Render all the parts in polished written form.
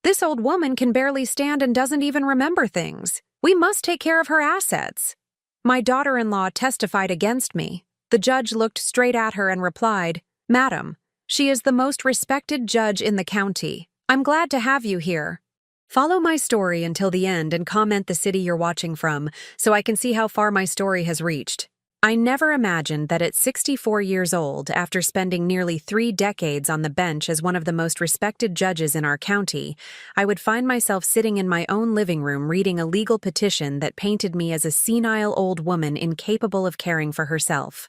This old woman can barely stand and doesn't even remember things. We must take care of her assets." My daughter-in-law testified against me. The judge looked straight at her and replied, "Madam, she is the most respected judge in the county. I'm glad to have you here. Follow my story until the end and comment the city you're watching from so I can see how far my story has reached. I never imagined that at 64 years old, after spending nearly 3 decades on the bench as one of the most respected judges in our county, I would find myself sitting in my own living room reading a legal petition that painted me as a senile old woman incapable of caring for herself.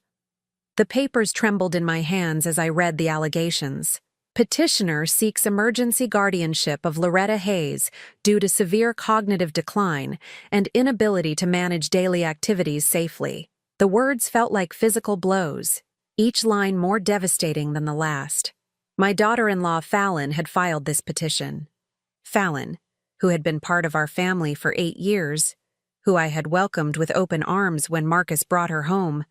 The papers trembled in my hands as I read the allegations. Petitioner seeks emergency guardianship of Loretta Hayes due to severe cognitive decline and inability to manage daily activities safely. The words felt like physical blows, each line more devastating than the last. My daughter-in-law Fallon had filed this petition. Fallon, who had been part of our family for 8 years, who I had welcomed with open arms when Marcus brought her home,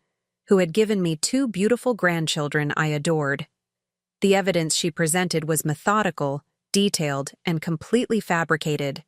who had given me 2 beautiful grandchildren I adored. The evidence she presented was methodical, detailed, and completely fabricated.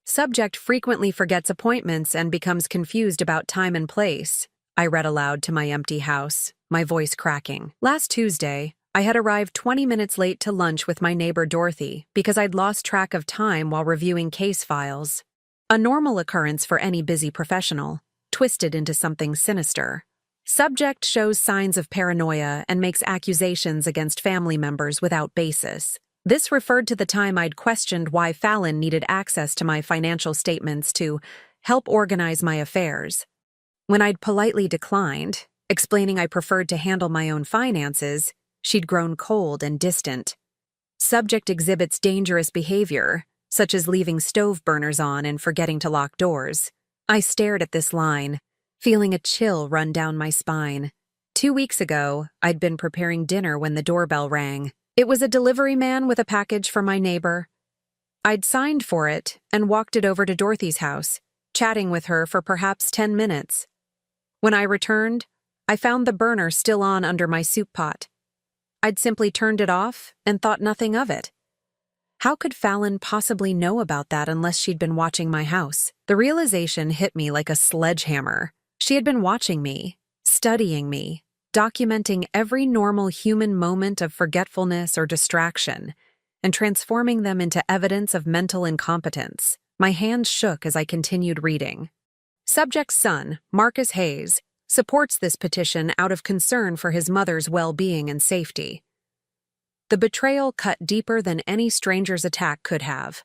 Subject frequently forgets appointments and becomes confused about time and place, I read aloud to my empty house, my voice cracking. Last Tuesday, I had arrived 20 minutes late to lunch with my neighbor Dorothy because I'd lost track of time while reviewing case files. A normal occurrence for any busy professional, twisted into something sinister. Subject shows signs of paranoia and makes accusations against family members without basis. This referred to the time I'd questioned why Fallon needed access to my financial statements to help organize my affairs. When I'd politely declined, explaining I preferred to handle my own finances, she'd grown cold and distant. Subject exhibits dangerous behavior, such as leaving stove burners on and forgetting to lock doors. I stared at this line, feeling a chill run down my spine. 2 weeks ago, I'd been preparing dinner when the doorbell rang. It was a delivery man with a package for my neighbor. I'd signed for it and walked it over to Dorothy's house, chatting with her for perhaps 10 minutes. When I returned, I found the burner still on under my soup pot. I'd simply turned it off and thought nothing of it. How could Fallon possibly know about that unless she'd been watching my house? The realization hit me like a sledgehammer. She had been watching me, studying me, documenting every normal human moment of forgetfulness or distraction, and transforming them into evidence of mental incompetence. My hands shook as I continued reading. Subject's son, Marcus Hayes, supports this petition out of concern for his mother's well-being and safety. The betrayal cut deeper than any stranger's attack could have.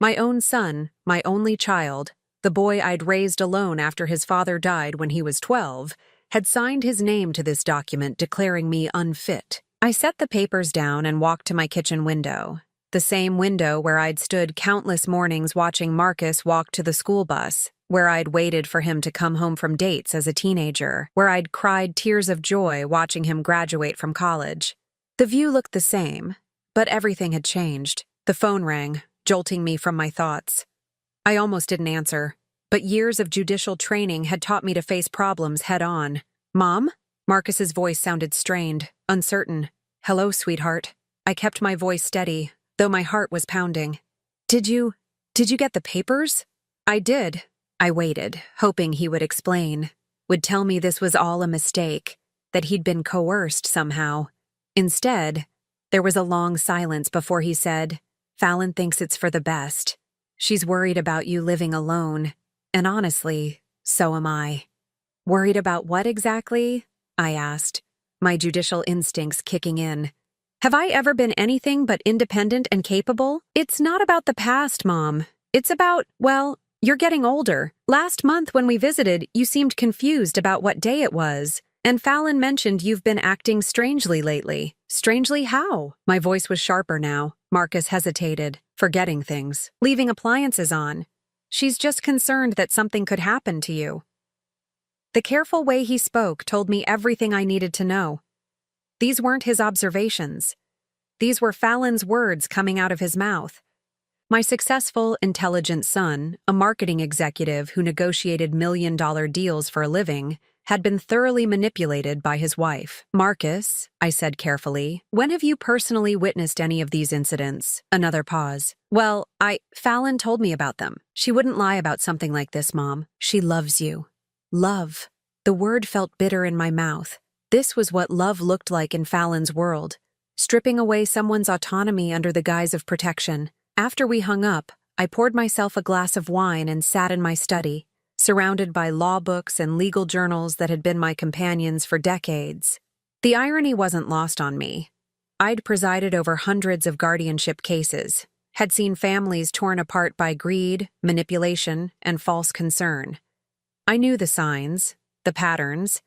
My own son, my only child, the boy I'd raised alone after his father died when he was 12, had signed his name to this document declaring me unfit. I set the papers down and walked to my kitchen window, the same window where I'd stood countless mornings watching Marcus walk to the school bus, where I'd waited for him to come home from dates as a teenager, where I'd cried tears of joy watching him graduate from college. The view looked the same, but everything had changed. The phone rang, jolting me from my thoughts. I almost didn't answer, but years of judicial training had taught me to face problems head-on. "Mom?" Marcus's voice sounded strained, uncertain. "Hello, sweetheart." I kept my voice steady, though my heart was pounding. Did you get the papers?" "I did." I waited, hoping he would explain, would tell me this was all a mistake, that he'd been coerced somehow. Instead, there was a long silence before he said, "Fallon thinks it's for the best. She's worried about you living alone, and honestly, so am I." "Worried about what exactly?" I asked, my judicial instincts kicking in. Have I ever been anything but independent and capable? "It's not about the past, Mom. It's about, well, you're getting older. Last month when we visited, you seemed confused about what day it was. And Fallon mentioned you've been acting strangely lately." "Strangely how?" My voice was sharper now. Marcus hesitated, forgetting things, leaving appliances on. "She's just concerned that something could happen to you." The careful way he spoke told me everything I needed to know. These weren't his observations. These were Fallon's words coming out of his mouth. My successful, intelligent son, a marketing executive who negotiated million-dollar deals for a living, had been thoroughly manipulated by his wife. Marcus, I said carefully, when have you personally witnessed any of these incidents? Another pause. Well, Fallon told me about them. She wouldn't lie about something like this, Mom. She loves you. Love. The word felt bitter in my mouth. This was what love looked like in Fallon's world. Stripping away someone's autonomy under the guise of protection. After we hung up, I poured myself a glass of wine and sat in my study, surrounded by law books and legal journals that had been my companions for decades. The irony wasn't lost on me. I'd presided over hundreds of guardianship cases, had seen families torn apart by greed, manipulation, and false concern. I knew the signs, the patterns,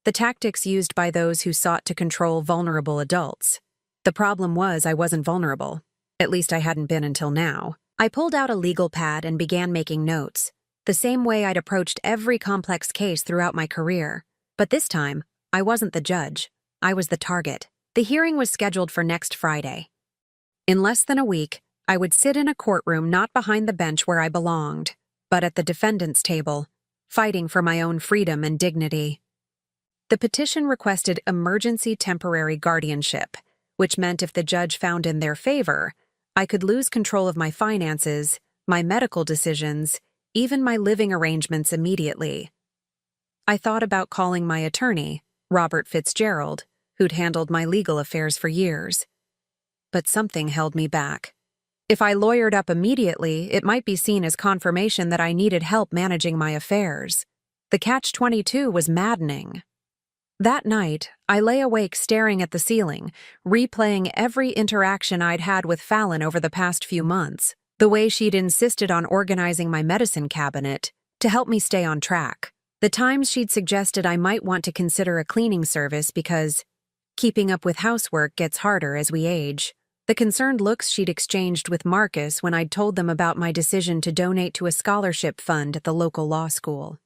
the tactics used by those who sought to control vulnerable adults. The problem was I wasn't vulnerable. At least I hadn't been until now. I pulled out a legal pad and began making notes, the same way I'd approached every complex case throughout my career. But this time, I wasn't the judge. I was the target. The hearing was scheduled for next Friday. In less than a week, I would sit in a courtroom not behind the bench where I belonged, but at the defendant's table, fighting for my own freedom and dignity. The petition requested emergency temporary guardianship, which meant if the judge found in their favor, I could lose control of my finances, my medical decisions, even my living arrangements immediately. I thought about calling my attorney, Robert Fitzgerald, who'd handled my legal affairs for years. But something held me back. If I lawyered up immediately, it might be seen as confirmation that I needed help managing my affairs. The catch-22 was maddening. That night, I lay awake staring at the ceiling, replaying every interaction I'd had with Fallon over the past few months, the way she'd insisted on organizing my medicine cabinet to help me stay on track, the times she'd suggested I might want to consider a cleaning service because keeping up with housework gets harder as we age, the concerned looks she'd exchanged with Marcus when I'd told them about my decision to donate to a scholarship fund at the local law school.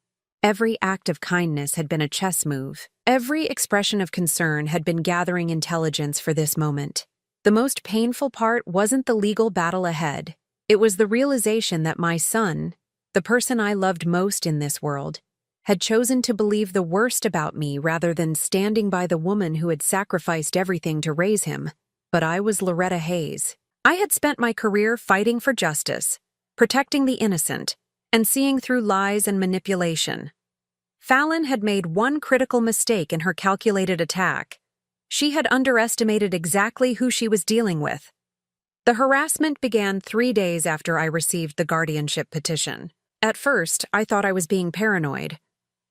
Every act of kindness had been a chess move. Every expression of concern had been gathering intelligence for this moment. The most painful part wasn't the legal battle ahead. It was the realization that my son, the person I loved most in this world, had chosen to believe the worst about me rather than standing by the woman who had sacrificed everything to raise him. But I was Loretta Hayes. I had spent my career fighting for justice, protecting the innocent, and seeing through lies and manipulation. Fallon had made one critical mistake in her calculated attack. She had underestimated exactly who she was dealing with. The harassment began 3 days after I received the guardianship petition. At first, I thought I was being paranoid.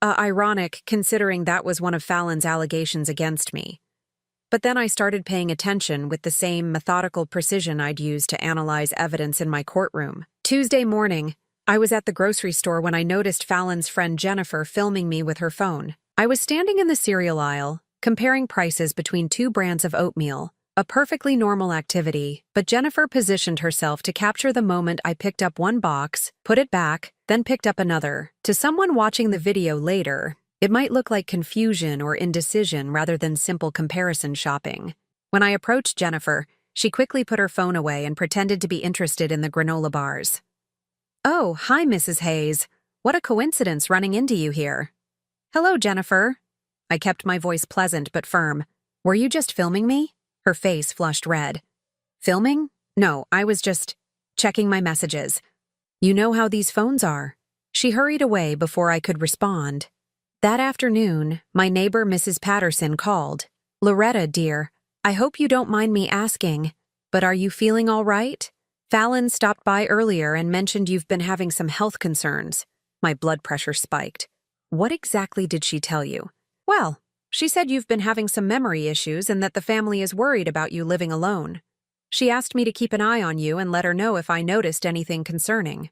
Ironic, considering that was one of Fallon's allegations against me. But then I started paying attention with the same methodical precision I'd used to analyze evidence in my courtroom. Tuesday morning, I was at the grocery store when I noticed Fallon's friend Jennifer filming me with her phone. I was standing in the cereal aisle, comparing prices between 2 brands of oatmeal, a perfectly normal activity, but Jennifer positioned herself to capture the moment I picked up one box, put it back, then picked up another. To someone watching the video later, it might look like confusion or indecision rather than simple comparison shopping. When I approached Jennifer, she quickly put her phone away and pretended to be interested in the granola bars. "Oh, hi, Mrs. Hayes. What a coincidence running into you here." "Hello, Jennifer." I kept my voice pleasant but firm. "Were you just filming me?" Her face flushed red. "Filming? No, I was just checking my messages. You know how these phones are." She hurried away before I could respond. That afternoon, my neighbor Mrs. Patterson called. "Loretta, dear, I hope you don't mind me asking, but are you feeling all right? Fallon stopped by earlier and mentioned you've been having some health concerns." My blood pressure spiked. "What exactly did she tell you?" "Well, she said you've been having some memory issues and that the family is worried about you living alone. She asked me to keep an eye on you and let her know if I noticed anything concerning."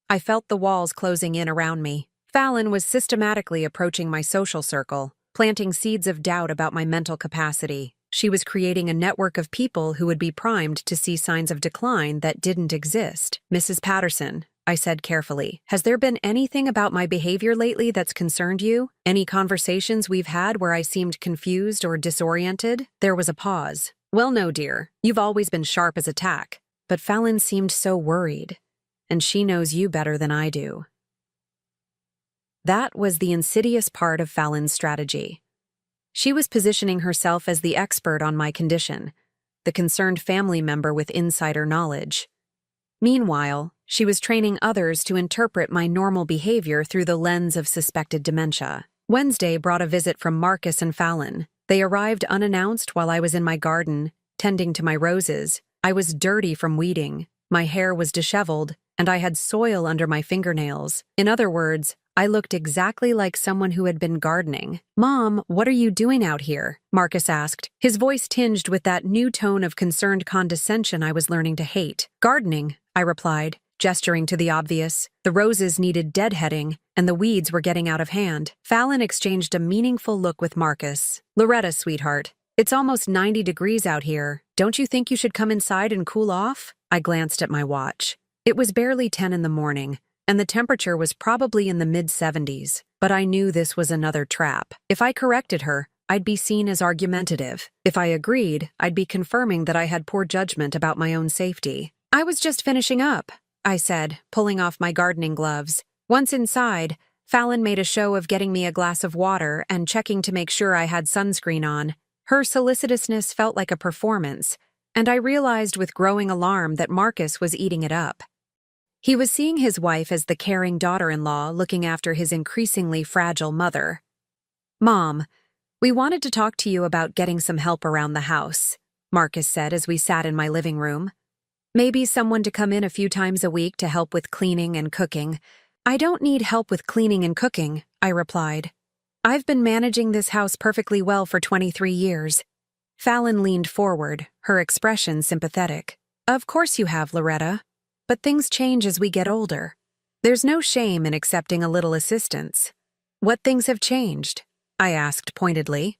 I felt the walls closing in around me. Fallon was systematically approaching my social circle, planting seeds of doubt about my mental capacity. She was creating a network of people who would be primed to see signs of decline that didn't exist. "Mrs. Patterson," I said carefully, "has there been anything about my behavior lately that's concerned you? Any conversations we've had where I seemed confused or disoriented?" There was a pause. "Well, no, dear. You've always been sharp as a tack." But Fallon seemed so worried. And she knows you better than I do. That was the insidious part of Fallon's strategy. She was positioning herself as the expert on my condition, the concerned family member with insider knowledge. Meanwhile, she was training others to interpret my normal behavior through the lens of suspected dementia. Wednesday brought a visit from Marcus and Fallon. They arrived unannounced while I was in my garden, tending to my roses. I was dirty from weeding, my hair was disheveled, and I had soil under my fingernails. In other words, I looked exactly like someone who had been gardening. "Mom, what are you doing out here?" Marcus asked, his voice tinged with that new tone of concerned condescension I was learning to hate. "Gardening," I replied, gesturing to the obvious. The roses needed deadheading, and the weeds were getting out of hand. Fallon exchanged a meaningful look with Marcus. "Loretta, sweetheart, it's almost 90 degrees out here. Don't you think you should come inside and cool off?" I glanced at my watch. It was barely 10 in the morning, and the temperature was probably in the mid-70s, but I knew this was another trap. If I corrected her, I'd be seen as argumentative. If I agreed, I'd be confirming that I had poor judgment about my own safety. "I was just finishing up," I said, pulling off my gardening gloves. Once inside, Fallon made a show of getting me a glass of water and checking to make sure I had sunscreen on. Her solicitousness felt like a performance, and I realized with growing alarm that Marcus was eating it up. He was seeing his wife as the caring daughter-in-law looking after his increasingly fragile mother. "Mom, we wanted to talk to you about getting some help around the house," Marcus said as we sat in my living room. "Maybe someone to come in a few times a week to help with cleaning and cooking." "I don't need help with cleaning and cooking," I replied. "I've been managing this house perfectly well for 23 years. Fallon leaned forward, her expression sympathetic. "Of course you have, Loretta. But things change as we get older. There's no shame in accepting a little assistance." "What things have changed?" I asked pointedly.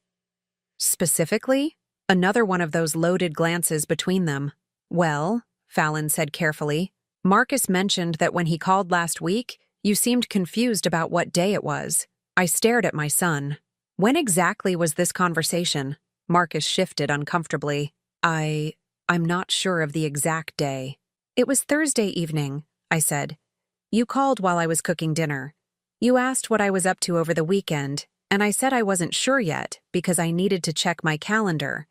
"Specifically?" Another one of those loaded glances between them. "Well," Fallon said carefully, "Marcus mentioned that when he called last week, you seemed confused about what day it was." I stared at my son. "When exactly was this conversation?" Marcus shifted uncomfortably. I'm not sure of the exact day." "It was Thursday evening," I said. "You called while I was cooking dinner. You asked what I was up to over the weekend, and I said I wasn't sure yet because I needed to check my calendar."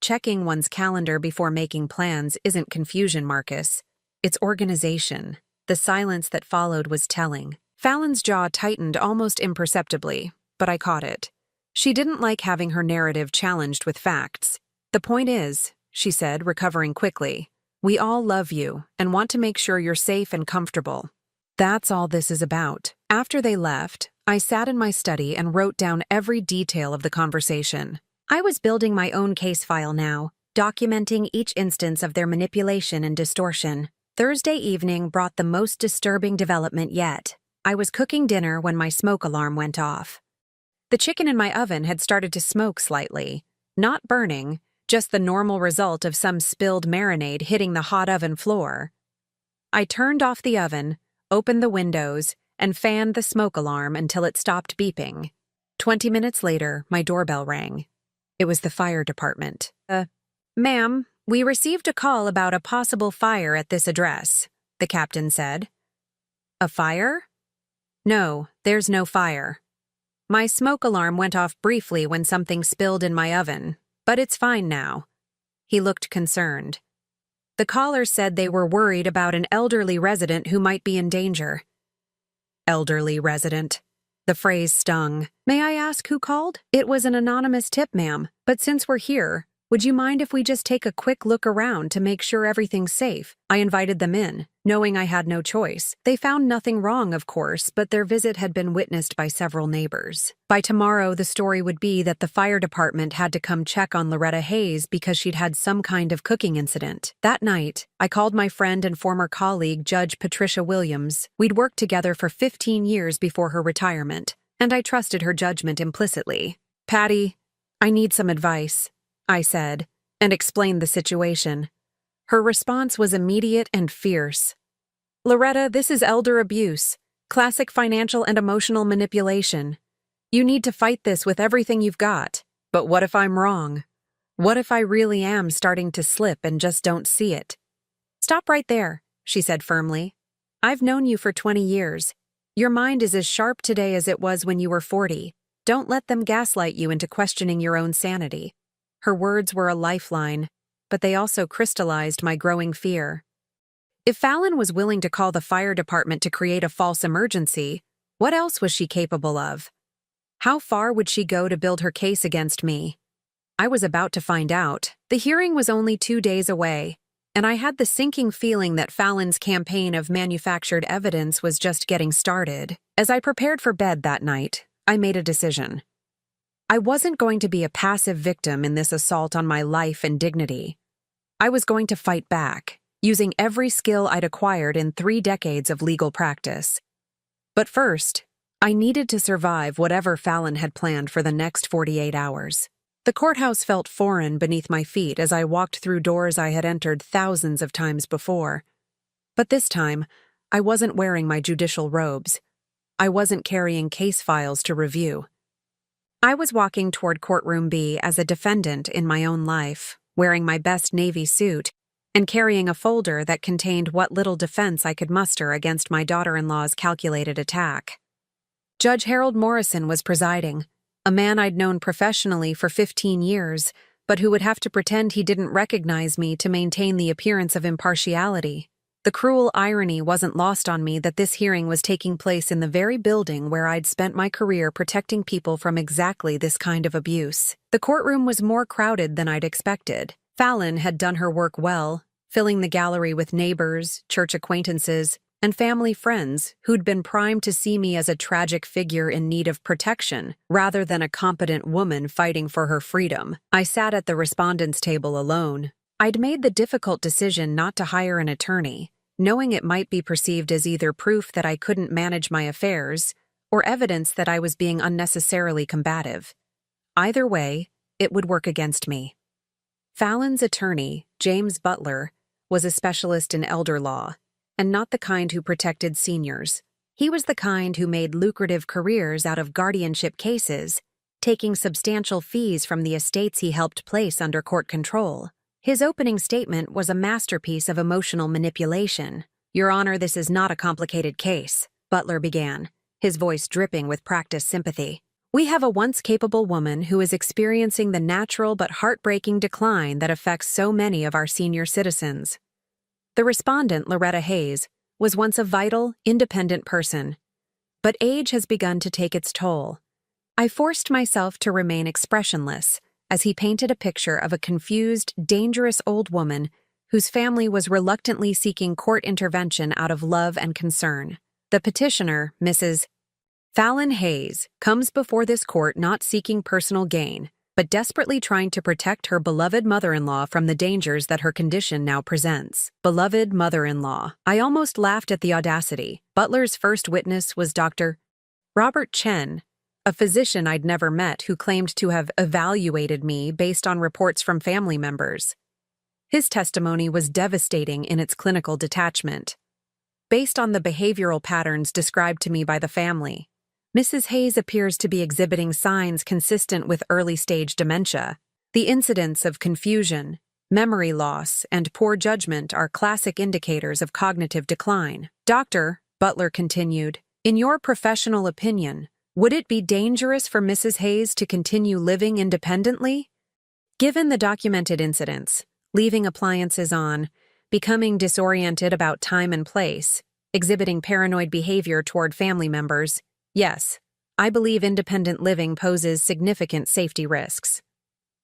Checking one's calendar before making plans isn't confusion, Marcus. It's organization. The silence that followed was telling. Fallon's jaw tightened almost imperceptibly, but I caught it. She didn't like having her narrative challenged with facts. "The point is," she said, recovering quickly, "we all love you and want to make sure you're safe and comfortable. That's all this is about." After they left, I sat in my study and wrote down every detail of the conversation. I was building my own case file now, documenting each instance of their manipulation and distortion. Thursday evening brought the most disturbing development yet. I was cooking dinner when my smoke alarm went off. The chicken in my oven had started to smoke slightly, not burning, just the normal result of some spilled marinade hitting the hot oven floor. I turned off the oven, opened the windows, and fanned the smoke alarm until it stopped beeping. 20 minutes later, my doorbell rang. It was the fire department. "Ma'am, we received a call about a possible fire at this address," the captain said. "A fire?" "No, there's no fire. My smoke alarm went off briefly when something spilled in my oven, but it's fine now." He looked concerned. "The caller said they were worried about an elderly resident who might be in danger." Elderly resident. The phrase stung. "May I ask who called?" "It was an anonymous tip, ma'am. But since we're here, would you mind if we just take a quick look around to make sure everything's safe?" I invited them in, knowing I had no choice. They found nothing wrong, of course, but their visit had been witnessed by several neighbors. By tomorrow, the story would be that the fire department had to come check on Loretta Hayes because she'd had some kind of cooking incident. That night, I called my friend and former colleague, Judge Patricia Williams. We'd worked together for 15 years before her retirement, and I trusted her judgment implicitly. "Patty, I need some advice," I said, and explained the situation. Her response was immediate and fierce. "Loretta, this is elder abuse, classic financial and emotional manipulation. You need to fight this with everything you've got. But what if I'm wrong? What if I really am starting to slip and just don't see it?" "Stop right there," she said firmly. "I've known you for 20 years. Your mind is as sharp today as it was when you were 40. Don't let them gaslight you into questioning your own sanity. Her words were a lifeline, but they also crystallized my growing fear. If Fallon was willing to call the fire department to create a false emergency, what else was she capable of? How far would she go to build her case against me? I was about to find out. The hearing was only 2 days away, and I had the sinking feeling that Fallon's campaign of manufactured evidence was just getting started. As I prepared for bed that night, I made a decision. I wasn't going to be a passive victim in this assault on my life and dignity. I was going to fight back, using every skill I'd acquired in 3 decades of legal practice. But first, I needed to survive whatever Fallon had planned for the next 48 hours. The courthouse felt foreign beneath my feet as I walked through doors I had entered thousands of times before. But this time, I wasn't wearing my judicial robes. I wasn't carrying case files to review. I was walking toward Courtroom B as a defendant in my own life, wearing my best Navy suit, and carrying a folder that contained what little defense I could muster against my daughter-in-law's calculated attack. Judge Harold Morrison was presiding, a man I'd known professionally for 15 years, but who would have to pretend he didn't recognize me to maintain the appearance of impartiality. The cruel irony wasn't lost on me that this hearing was taking place in the very building where I'd spent my career protecting people from exactly this kind of abuse. The courtroom was more crowded than I'd expected. Fallon had done her work well, filling the gallery with neighbors, church acquaintances, and family friends who'd been primed to see me as a tragic figure in need of protection, rather than a competent woman fighting for her freedom. I sat at the respondents' table alone. I'd made the difficult decision not to hire an attorney, knowing it might be perceived as either proof that I couldn't manage my affairs or evidence that I was being unnecessarily combative. Either way, it would work against me. Fallon's attorney, James Butler, was a specialist in elder law, and not the kind who protected seniors. He was the kind who made lucrative careers out of guardianship cases, taking substantial fees from the estates he helped place under court control. His opening statement was a masterpiece of emotional manipulation. "Your Honor, this is not a complicated case," Butler began, his voice dripping with practiced sympathy. "We have a once capable woman who is experiencing the natural but heartbreaking decline that affects so many of our senior citizens." The respondent, Loretta Hayes, was once a vital, independent person. But age has begun to take its toll. I forced myself to remain expressionless as he painted a picture of a confused, dangerous old woman whose family was reluctantly seeking court intervention out of love and concern. The petitioner, Mrs. Fallon Hayes, comes before this court not seeking personal gain, but desperately trying to protect her beloved mother-in-law from the dangers that her condition now presents. Beloved mother-in-law. I almost laughed at the audacity. Butler's first witness was Dr. Robert Chen, a physician I'd never met who claimed to have evaluated me based on reports from family members. His testimony was devastating in its clinical detachment. Based on the behavioral patterns described to me by the family, Mrs. Hayes appears to be exhibiting signs consistent with early-stage dementia. The incidents of confusion, memory loss, and poor judgment are classic indicators of cognitive decline. "Doctor," Butler continued, "in your professional opinion, would it be dangerous for Mrs. Hayes to continue living independently? Given the documented incidents, leaving appliances on, becoming disoriented about time and place, exhibiting paranoid behavior toward family members, yes, I believe independent living poses significant safety risks."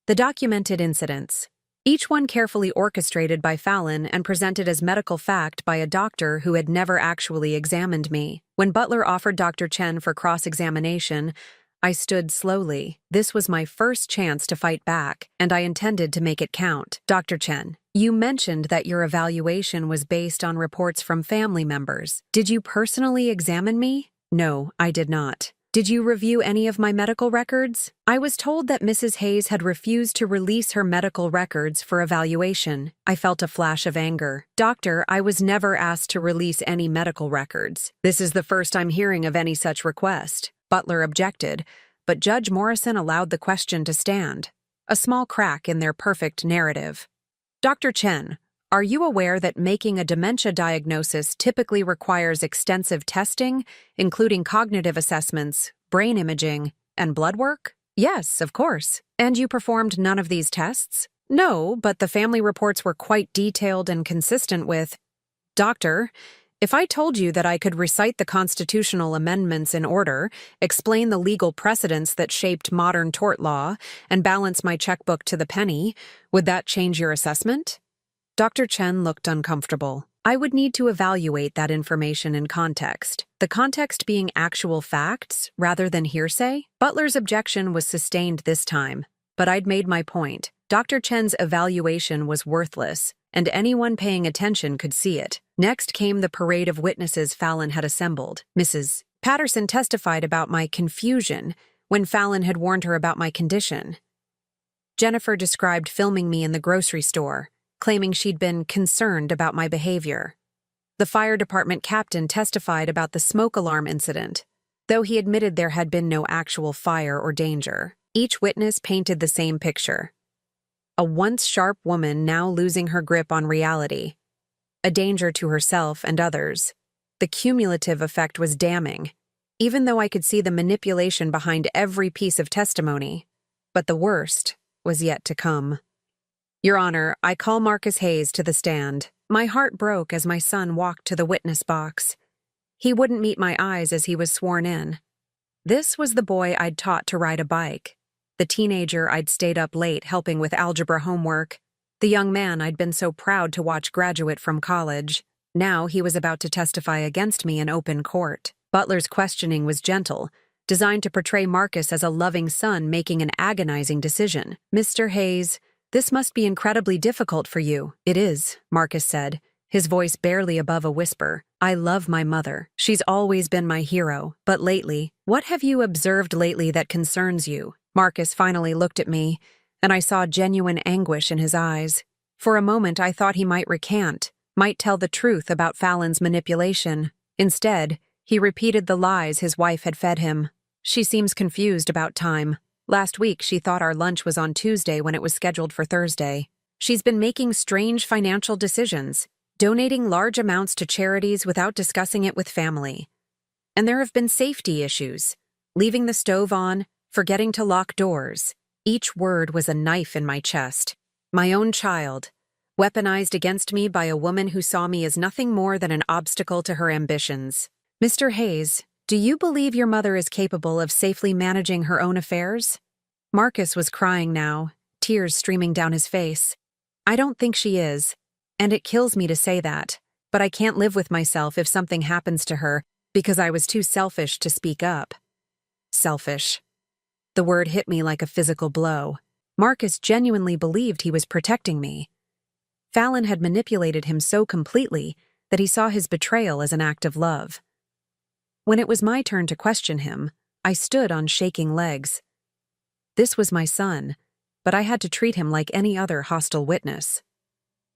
The documented incidents, each one carefully orchestrated by Fallon and presented as medical fact by a doctor who had never actually examined me. When Butler offered Dr. Chen for cross-examination, I stood slowly. This was my first chance to fight back, and I intended to make it count. "Dr. Chen, you mentioned that your evaluation was based on reports from family members. Did you personally examine me?" "No, I did not." "Did you review any of my medical records?" I was told that Mrs. Hayes had refused to release her medical records for evaluation. I felt a flash of anger. "Doctor, I was never asked to release any medical records. This is the first I'm hearing of any such request." Butler objected, but Judge Morrison allowed the question to stand, a small crack in their perfect narrative. "Dr. Chen, Are you aware that making a dementia diagnosis typically requires extensive testing, including cognitive assessments, brain imaging, and blood work? Yes, of course. And you performed none of these tests? No, but the family reports were quite detailed and consistent with, Doctor, if I told you that I could recite the constitutional amendments in order, explain the legal precedents that shaped modern tort law, and balance my checkbook to the penny, would that change your assessment? Dr. Chen looked uncomfortable. I would need to evaluate that information in context, the context being actual facts rather than hearsay. Butler's objection was sustained this time, but I'd made my point. Dr. Chen's evaluation was worthless, and anyone paying attention could see it. Next came the parade of witnesses Fallon had assembled. Mrs. Patterson testified about my confusion when Fallon had warned her about my condition. Jennifer described filming me in the grocery store, claiming she'd been concerned about my behavior. The fire department captain testified about the smoke alarm incident, though he admitted there had been no actual fire or danger. Each witness painted the same picture. A once sharp woman now losing her grip on reality. A danger to herself and others. The cumulative effect was damning, even though I could see the manipulation behind every piece of testimony. But the worst was yet to come. Your Honor, I call Marcus Hayes to the stand. My heart broke as my son walked to the witness box. He wouldn't meet my eyes as he was sworn in. This was the boy I'd taught to ride a bike, the teenager I'd stayed up late helping with algebra homework, the young man I'd been so proud to watch graduate from college. Now he was about to testify against me in open court. Butler's questioning was gentle, designed to portray Marcus as a loving son making an agonizing decision. Mr. Hayes, this must be incredibly difficult for you. It is, Marcus said, his voice barely above a whisper. I love my mother. She's always been my hero. But lately, what have you observed lately that concerns you? Marcus finally looked at me, and I saw genuine anguish in his eyes. For a moment, I thought he might recant, might tell the truth about Fallon's manipulation. Instead, he repeated the lies his wife had fed him. She seems confused about time. Last week, she thought our lunch was on Tuesday when it was scheduled for Thursday. She's been making strange financial decisions, donating large amounts to charities without discussing it with family. And there have been safety issues, leaving the stove on, forgetting to lock doors. Each word was a knife in my chest. My own child, weaponized against me by a woman who saw me as nothing more than an obstacle to her ambitions. Mr. Hayes, do you believe your mother is capable of safely managing her own affairs? Marcus was crying now, tears streaming down his face. I don't think she is, and it kills me to say that, but I can't live with myself if something happens to her because I was too selfish to speak up. Selfish. The word hit me like a physical blow. Marcus genuinely believed he was protecting me. Fallon had manipulated him so completely that he saw his betrayal as an act of love. When it was my turn to question him, I stood on shaking legs. This was my son, but I had to treat him like any other hostile witness.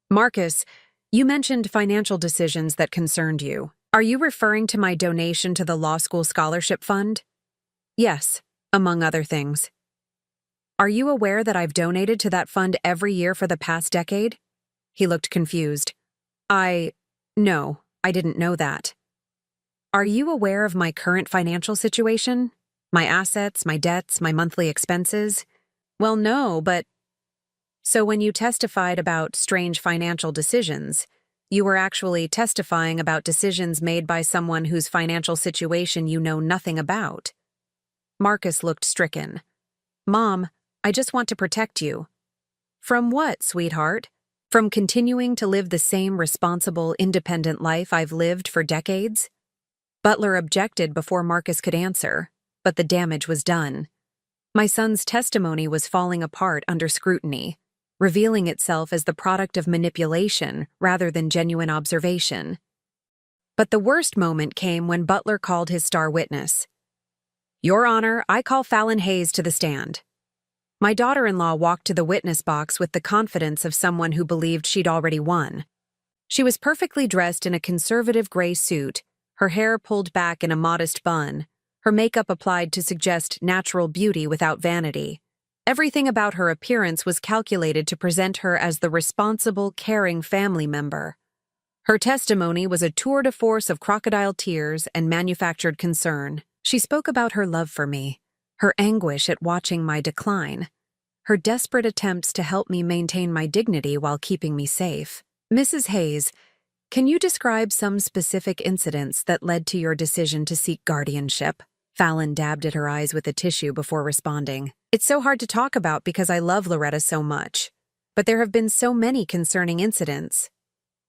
Marcus, you mentioned financial decisions that concerned you. Are you referring to my donation to the law school scholarship fund? Yes, among other things. Are you aware that I've donated to that fund every year for the past decade? He looked confused. No, I didn't know that. Are you aware of my current financial situation? My assets, my debts, my monthly expenses? Well, no, but... So when you testified about strange financial decisions, you were actually testifying about decisions made by someone whose financial situation you know nothing about. Marcus looked stricken. Mom, I just want to protect you. From what, sweetheart? From continuing to live the same responsible, independent life I've lived for decades? Butler objected before Marcus could answer, but the damage was done. My son's testimony was falling apart under scrutiny, revealing itself as the product of manipulation rather than genuine observation. But the worst moment came when Butler called his star witness. Your Honor, I call Fallon Hayes to the stand. My daughter-in-law walked to the witness box with the confidence of someone who believed she'd already won. She was perfectly dressed in a conservative gray suit, her hair pulled back in a modest bun, her makeup applied to suggest natural beauty without vanity. Everything about her appearance was calculated to present her as the responsible, caring family member. Her testimony was a tour de force of crocodile tears and manufactured concern. She spoke about her love for me, her anguish at watching my decline, her desperate attempts to help me maintain my dignity while keeping me safe. Mrs. Hayes, can you describe some specific incidents that led to your decision to seek guardianship? Fallon dabbed at her eyes with a tissue before responding. It's so hard to talk about because I love Loretta so much, but there have been so many concerning incidents.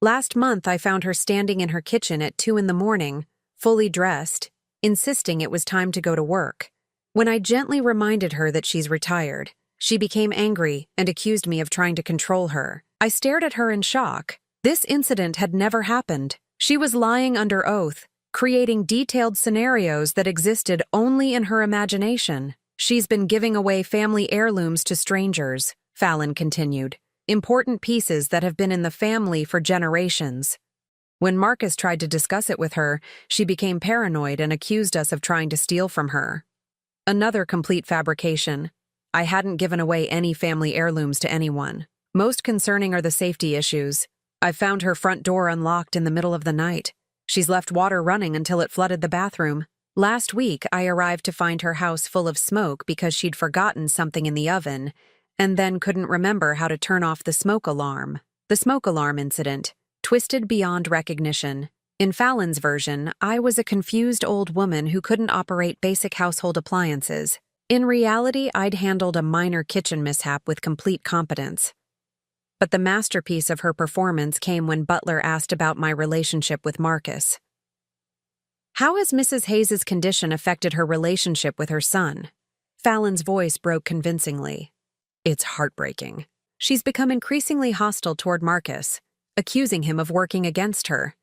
Last month, I found her standing in her kitchen at 2 a.m, fully dressed, insisting it was time to go to work. When I gently reminded her that she's retired, she became angry and accused me of trying to control her. I stared at her in shock. This incident had never happened. She was lying under oath, creating detailed scenarios that existed only in her imagination. She's been giving away family heirlooms to strangers, Fallon continued. Important pieces that have been in the family for generations. When Marcus tried to discuss it with her, she became paranoid and accused us of trying to steal from her. Another complete fabrication. I hadn't given away any family heirlooms to anyone. Most concerning are the safety issues. I found her front door unlocked in the middle of the night. She's left water running until it flooded the bathroom. Last week, I arrived to find her house full of smoke because she'd forgotten something in the oven, and then couldn't remember how to turn off the smoke alarm. The smoke alarm incident, twisted beyond recognition. In Fallon's version, I was a confused old woman who couldn't operate basic household appliances. In reality, I'd handled a minor kitchen mishap with complete competence. But the masterpiece of her performance came when Butler asked about my relationship with Marcus. How has Mrs. Hayes' condition affected her relationship with her son? Fallon's voice broke convincingly. It's heartbreaking. She's become increasingly hostile toward Marcus, accusing him of working against her.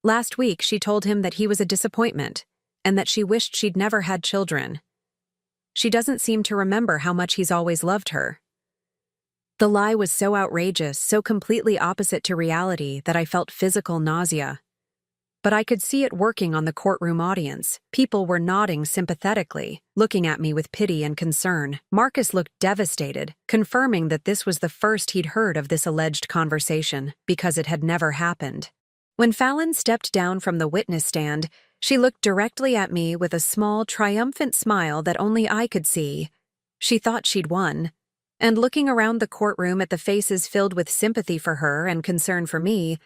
Last week, she told him that he was a disappointment, and that she wished she'd never had children. She doesn't seem to remember how much he's always loved her. The lie was so outrageous, so completely opposite to reality, that I felt physical nausea. But I could see it working on the courtroom audience. People were nodding sympathetically, looking at me with pity and concern. Marcus looked devastated, confirming that this was the first he'd heard of this alleged conversation, because it had never happened. When Fallon stepped down from the witness stand, she looked directly at me with a small, triumphant smile that only I could see. She thought she'd won. And looking around the courtroom at the faces filled with sympathy for her and concern for me,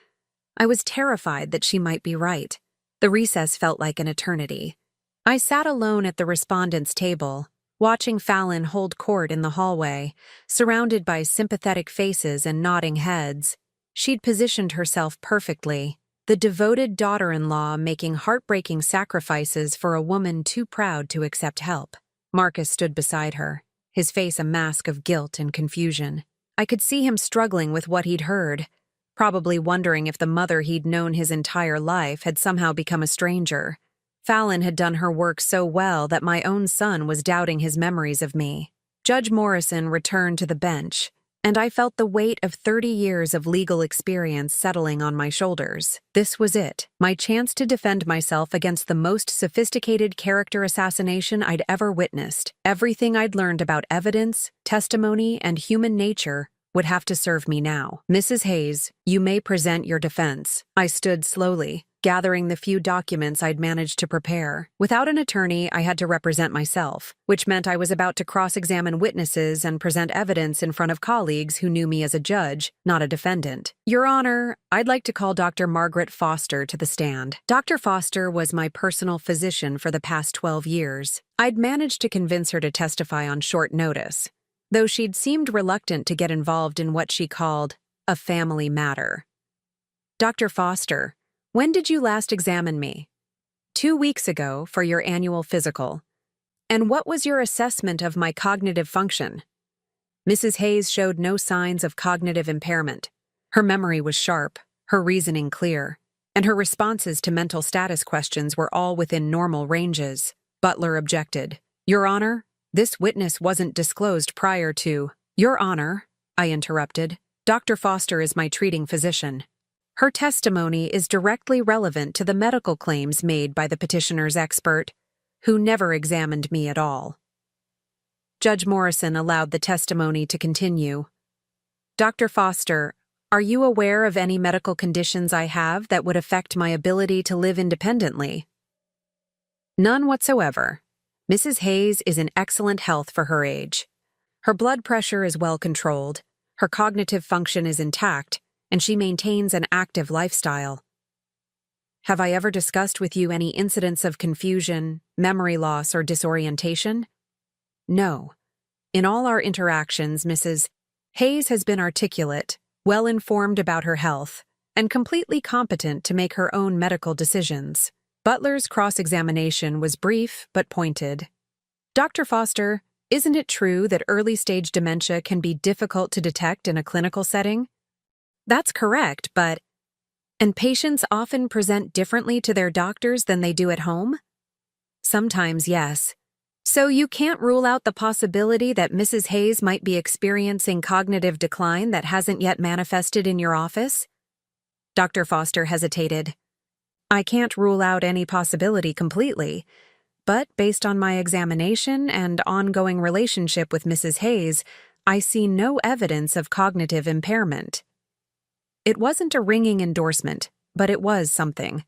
I was terrified that she might be right. The recess felt like an eternity. I sat alone at the respondents' table, watching Fallon hold court in the hallway, surrounded by sympathetic faces and nodding heads. She'd positioned herself perfectly, the devoted daughter-in-law making heartbreaking sacrifices for a woman too proud to accept help. Marcus stood beside her, his face a mask of guilt and confusion. I could see him struggling with what he'd heard, probably wondering if the mother he'd known his entire life had somehow become a stranger. Fallon had done her work so well that my own son was doubting his memories of me. Judge Morrison returned to the bench, and I felt the weight of 30 years of legal experience settling on my shoulders. This was it, my chance to defend myself against the most sophisticated character assassination I'd ever witnessed. Everything I'd learned about evidence, testimony, and human nature would have to serve me now. Mrs. Hayes, you may present your defense. I stood slowly, gathering the few documents I'd managed to prepare. Without an attorney, I had to represent myself, which meant I was about to cross-examine witnesses and present evidence in front of colleagues who knew me as a judge, not a defendant. Your Honor, I'd like to call Dr. Margaret Foster to the stand. Dr. Foster was my personal physician for the past 12 years. I'd managed to convince her to testify on short notice, though she'd seemed reluctant to get involved in what she called a family matter. Dr. Foster, when did you last examine me? 2 weeks ago for your annual physical. And what was your assessment of my cognitive function? Mrs. Hayes showed no signs of cognitive impairment. Her memory was sharp, her reasoning clear, and her responses to mental status questions were all within normal ranges. Butler objected. Your Honor, this witness wasn't disclosed prior to— Your Honor, I interrupted, Dr. Foster is my treating physician. Her testimony is directly relevant to the medical claims made by the petitioner's expert, who never examined me at all. Judge Morrison allowed the testimony to continue. Dr. Foster, are you aware of any medical conditions I have that would affect my ability to live independently? None whatsoever. Mrs. Hayes is in excellent health for her age. Her blood pressure is well controlled, her cognitive function is intact, and she maintains an active lifestyle. Have I ever discussed with you any incidents of confusion, memory loss, or disorientation? No. In all our interactions, Mrs. Hayes has been articulate, well-informed about her health, and completely competent to make her own medical decisions. Butler's cross-examination was brief but pointed. Dr. Foster, isn't it true that early-stage dementia can be difficult to detect in a clinical setting? That's correct, and patients often present differently to their doctors than they do at home? Sometimes, yes. So you can't rule out the possibility that Mrs. Hayes might be experiencing cognitive decline that hasn't yet manifested in your office? Dr. Foster hesitated. I can't rule out any possibility completely, but based on my examination and ongoing relationship with Mrs. Hayes, I see no evidence of cognitive impairment. It wasn't a ringing endorsement, but it was something.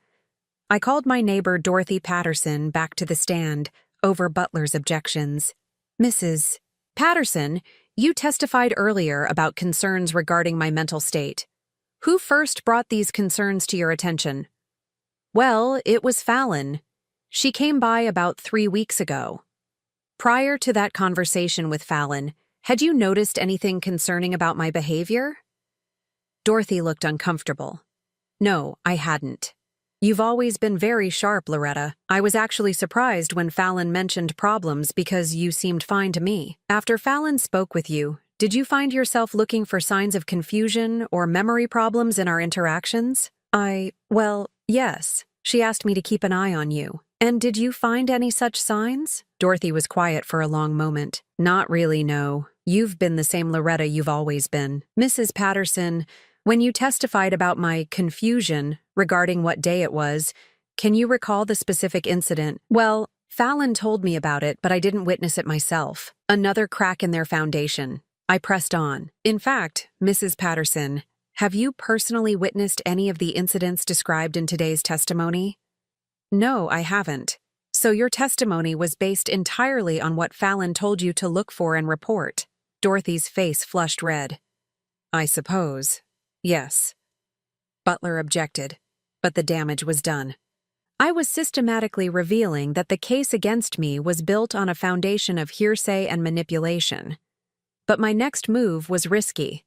I called my neighbor Dorothy Patterson back to the stand over Butler's objections. Mrs. Patterson, you testified earlier about concerns regarding my mental state. Who first brought these concerns to your attention? Well, it was Fallon. She came by about 3 weeks ago. Prior to that conversation with Fallon, had you noticed anything concerning about my behavior? Dorothy looked uncomfortable. No, I hadn't. You've always been very sharp, Loretta. I was actually surprised when Fallon mentioned problems because you seemed fine to me. After Fallon spoke with you, did you find yourself looking for signs of confusion or memory problems in our interactions? Well, yes. She asked me to keep an eye on you. And did you find any such signs? Dorothy was quiet for a long moment. Not really, no. You've been the same Loretta you've always been. Mrs. Patterson, when you testified about my confusion regarding what day it was, can you recall the specific incident? Well, Fallon told me about it, but I didn't witness it myself. Another crack in their foundation. I pressed on. In fact, Mrs. Patterson, have you personally witnessed any of the incidents described in today's testimony? No, I haven't. So your testimony was based entirely on what Fallon told you to look for and report. Dorothy's face flushed red. I suppose. Yes. Butler objected, but the damage was done. I was systematically revealing that the case against me was built on a foundation of hearsay and manipulation. But my next move was risky.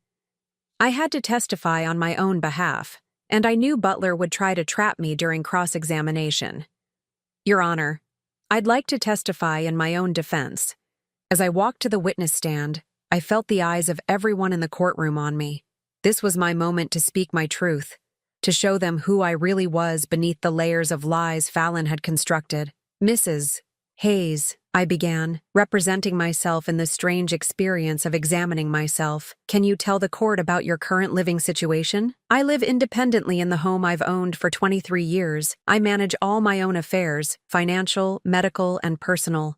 I had to testify on my own behalf, and I knew Butler would try to trap me during cross-examination. Your Honor, I'd like to testify in my own defense. As I walked to the witness stand, I felt the eyes of everyone in the courtroom on me. This was my moment to speak my truth, to show them who I really was beneath the layers of lies Fallon had constructed. Mrs. Hayes, I began, representing myself in the strange experience of examining myself. Can you tell the court about your current living situation? I live independently in the home I've owned for 23 years. I manage all my own affairs, financial, medical, and personal.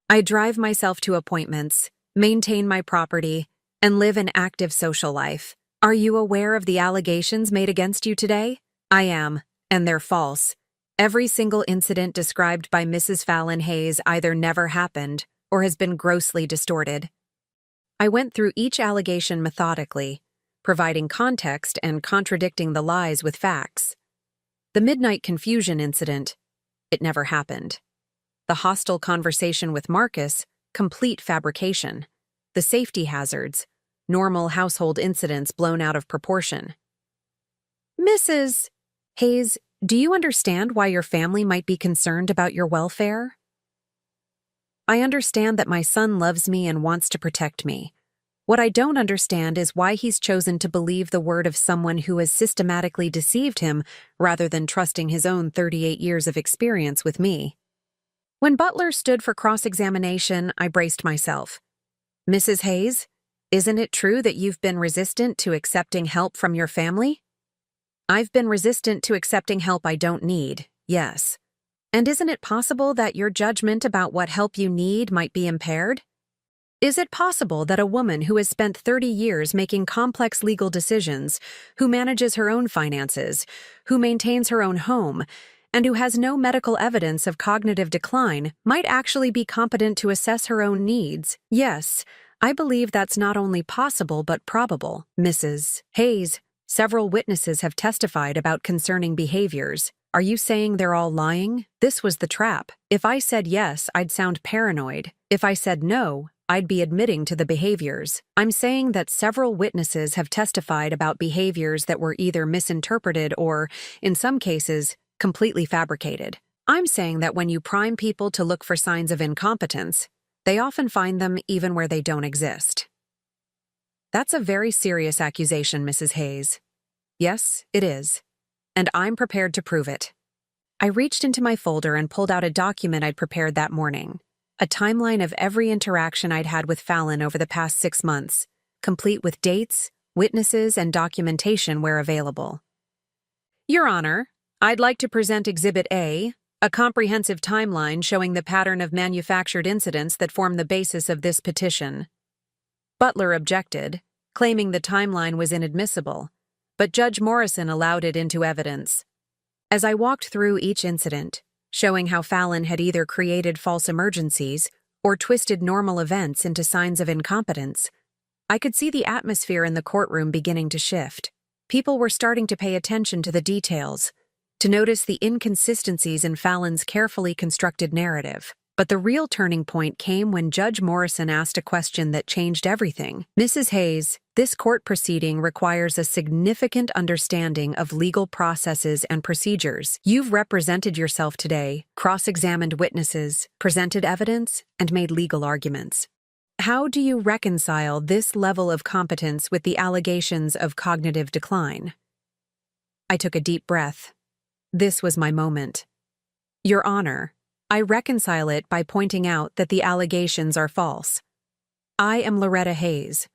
I drive myself to appointments, maintain my property, and live an active social life. Are you aware of the allegations made against you today? I am, and they're false. Every single incident described by Mrs. Fallon Hayes either never happened or has been grossly distorted. I went through each allegation methodically, providing context and contradicting the lies with facts. The midnight confusion incident, it never happened. The hostile conversation with Marcus, complete fabrication. The safety hazards, normal household incidents blown out of proportion. Mrs. Hayes, do you understand why your family might be concerned about your welfare? I understand that my son loves me and wants to protect me. What I don't understand is why he's chosen to believe the word of someone who has systematically deceived him rather than trusting his own 38 years of experience with me. When Butler stood for cross-examination, I braced myself. Mrs. Hayes, isn't it true that you've been resistant to accepting help from your family? I've been resistant to accepting help I don't need, yes. And isn't it possible that your judgment about what help you need might be impaired? Is it possible that a woman who has spent 30 years making complex legal decisions, who manages her own finances, who maintains her own home, and who has no medical evidence of cognitive decline might actually be competent to assess her own needs? Yes, I believe that's not only possible but probable, Mrs. Hayes. Several witnesses have testified about concerning behaviors. Are you saying they're all lying? This was the trap. If I said yes, I'd sound paranoid. If I said no, I'd be admitting to the behaviors. I'm saying that several witnesses have testified about behaviors that were either misinterpreted or, in some cases, completely fabricated. I'm saying that when you prime people to look for signs of incompetence, they often find them even where they don't exist. That's a very serious accusation, Mrs. Hayes. Yes, it is. And I'm prepared to prove it. I reached into my folder and pulled out a document I'd prepared that morning. A timeline of every interaction I'd had with Fallon over the past 6 months, complete with dates, witnesses, and documentation where available. Your Honor, I'd like to present Exhibit A, a comprehensive timeline showing the pattern of manufactured incidents that form the basis of this petition. Butler objected, claiming the timeline was inadmissible, but Judge Morrison allowed it into evidence. As I walked through each incident, showing how Fallon had either created false emergencies or twisted normal events into signs of incompetence, I could see the atmosphere in the courtroom beginning to shift. People were starting to pay attention to the details, to notice the inconsistencies in Fallon's carefully constructed narrative. But the real turning point came when Judge Morrison asked a question that changed everything. Mrs. Hayes, this court proceeding requires a significant understanding of legal processes and procedures. You've represented yourself today, cross-examined witnesses, presented evidence, and made legal arguments. How do you reconcile this level of competence with the allegations of cognitive decline? I took a deep breath. This was my moment. Your Honor, I reconcile it by pointing out that the allegations are false. I am Loretta Hayes.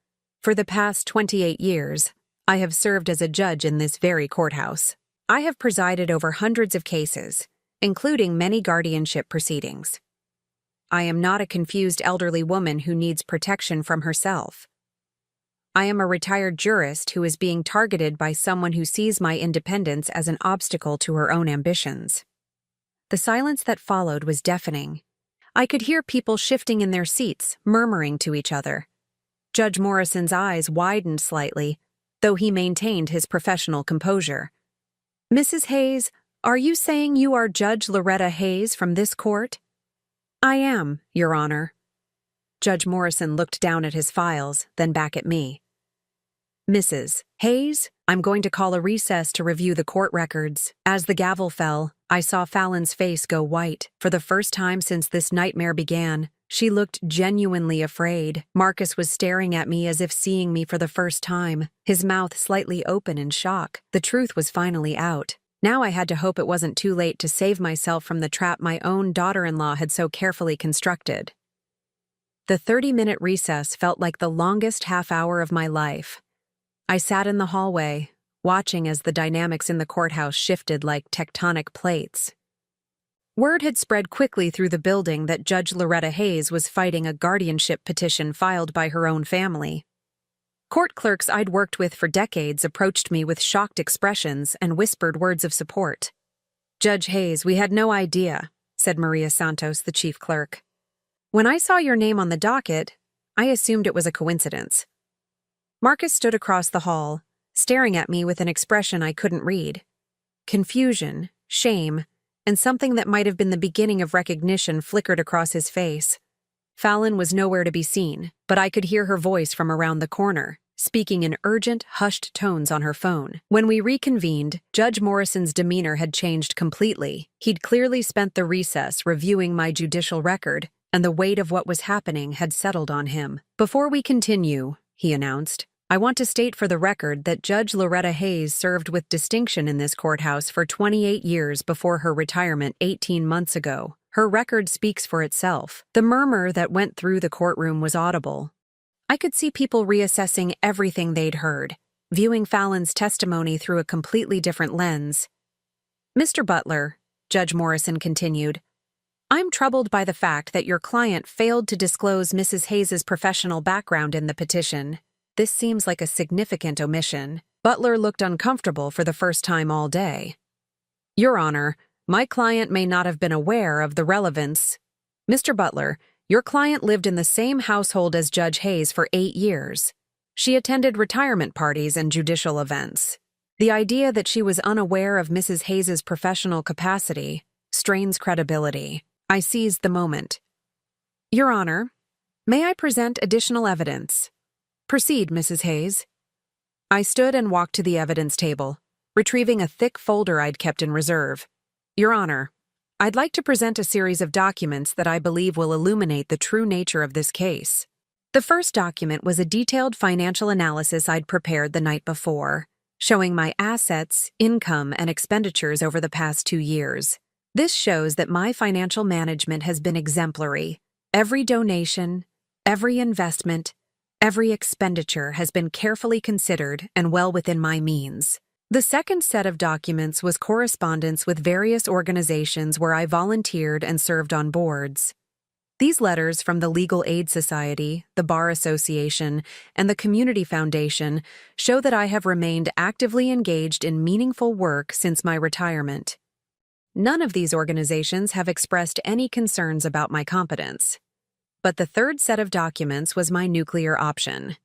For the past 28 years, I have served as a judge in this very courthouse. I have presided over hundreds of cases, including many guardianship proceedings. I am not a confused elderly woman who needs protection from herself. I am a retired jurist who is being targeted by someone who sees my independence as an obstacle to her own ambitions. The silence that followed was deafening. I could hear people shifting in their seats, murmuring to each other. Judge Morrison's eyes widened slightly, though he maintained his professional composure. Mrs. Hayes, are you saying you are Judge Loretta Hayes from this court? I am, Your Honor. Judge Morrison looked down at his files, then back at me. Mrs. Hayes, I'm going to call a recess to review the court records. As the gavel fell, I saw Fallon's face go white. For the first time since this nightmare began, she looked genuinely afraid. Marcus was staring at me as if seeing me for the first time, his mouth slightly open in shock. The truth was finally out. Now I had to hope it wasn't too late to save myself from the trap my own daughter-in-law had so carefully constructed. The 30-minute recess felt like the longest half-hour of my life. I sat in the hallway, watching as the dynamics in the courthouse shifted like tectonic plates. Word had spread quickly through the building that Judge Loretta Hayes was fighting a guardianship petition filed by her own family. Court clerks I'd worked with for decades approached me with shocked expressions and whispered words of support. Judge Hayes, we had no idea, said Maria Santos, the chief clerk. When I saw your name on the docket, I assumed it was a coincidence. Marcus stood across the hall, staring at me with an expression I couldn't read. Confusion, shame, and something that might have been the beginning of recognition flickered across his face. Fallon was nowhere to be seen, but I could hear her voice from around the corner, speaking in urgent, hushed tones on her phone. When we reconvened, Judge Morrison's demeanor had changed completely. He'd clearly spent the recess reviewing my judicial record, and the weight of what was happening had settled on him. Before we continue, he announced, I want to state for the record that Judge Loretta Hayes served with distinction in this courthouse for 28 years before her retirement 18 months ago. Her record speaks for itself. The murmur that went through the courtroom was audible. I could see people reassessing everything they'd heard, viewing Fallon's testimony through a completely different lens. Mr. Butler, Judge Morrison continued, I'm troubled by the fact that your client failed to disclose Mrs. Hayes's professional background in the petition. This seems like a significant omission. Butler looked uncomfortable for the first time all day. Your Honor, my client may not have been aware of the relevance. Mr. Butler, your client lived in the same household as Judge Hayes for 8 years. She attended retirement parties and judicial events. The idea that she was unaware of Mrs. Hayes's professional capacity strains credibility. I seized the moment. Your Honor, may I present additional evidence? Proceed, Mrs. Hayes. I stood and walked to the evidence table, retrieving a thick folder I'd kept in reserve. Your Honor, I'd like to present a series of documents that I believe will illuminate the true nature of this case. The first document was a detailed financial analysis I'd prepared the night before, showing my assets, income, and expenditures over the past 2 years. This shows that my financial management has been exemplary. Every donation, every investment, every expenditure has been carefully considered and well within my means. The second set of documents was correspondence with various organizations where I volunteered and served on boards. These letters from the Legal Aid Society, the Bar Association, and the Community Foundation show that I have remained actively engaged in meaningful work since my retirement. None of these organizations have expressed any concerns about my competence. But the third set of documents was my nuclear option.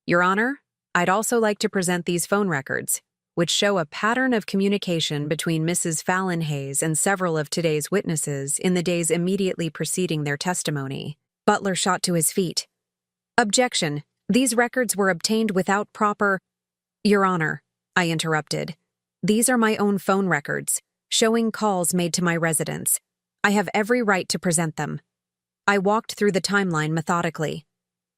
Your Honor, I'd also like to present these phone records, which show a pattern of communication between Mrs. Fallon Hayes and several of today's witnesses in the days immediately preceding their testimony. Butler shot to his feet. Objection. These records were obtained without proper— Your Honor, I interrupted. These are my own phone records, showing calls made to my residence. I have every right to present them. I walked through the timeline methodically.